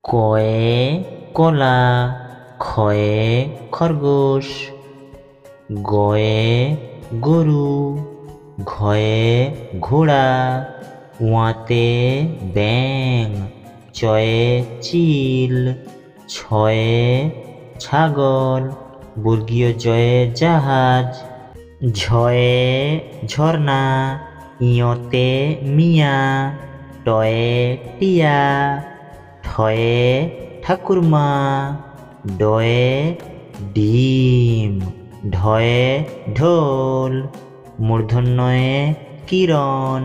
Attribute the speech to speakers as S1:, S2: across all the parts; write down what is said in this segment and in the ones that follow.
S1: কয়ে কলা, খয়ে খরগোশ, গয়ে গরু, ঘয়ে ঘোড়া, ওয়াতে ব্যাঙ, চয়ে চিল, ছয়ে ছাগল, বর্গীয় জয়ে জাহাজ, ঝয়ে ঝর্ণা, ইয়তে মিয়া, টয়ে টিয়া, ঠয়ে ঠাকুরমা, ডয়ে ডিম, ঢয়ে ঢোল, মূর্ধন্যয়ে কিরণ,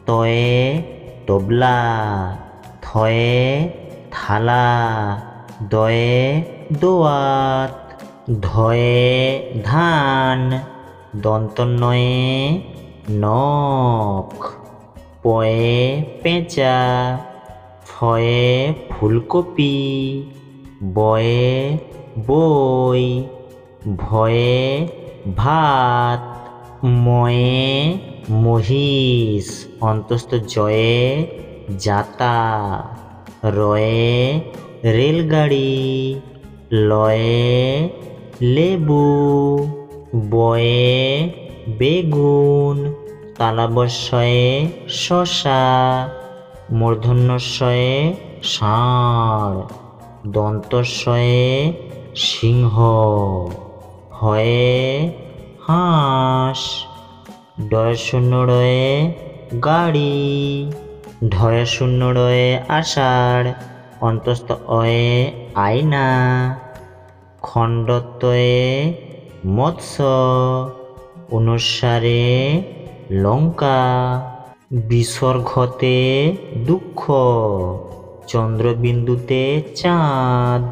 S1: তয়ে তবলা, থয়ে থালা, দয়ে দোয়াত, ধয়ে ধান, দন্তন্বয়ে নখ, পয়ে পেঁচা, ফয়ে ফুলকপি, বয়ে বই, ভয়ে ভাত, ময়ে মহিষ, অন্তস্থ জয়ে যাতা, রয়ে রেলগাড়ি, লয়ে লেবু, বয়ে বেগুন, তালবস্যয়ে শশা, মূর্ধন্যস্বয়ে ষাঁড়, দন্তস্বয়ে সিংহ, হয়ে হাঁস, ডয়শূন্যড়য়ে গাড়ি, ঢয়শূন্যড়য়ে আষাঢ়, অন্তস্থ অয়ে আয়না, খণ্ডত্বয়ে মৎস্য, অনুস্বারে লঙ্কা, বিসর্গতে দুঃখ, চন্দ্রবিন্দুতে চাঁদ।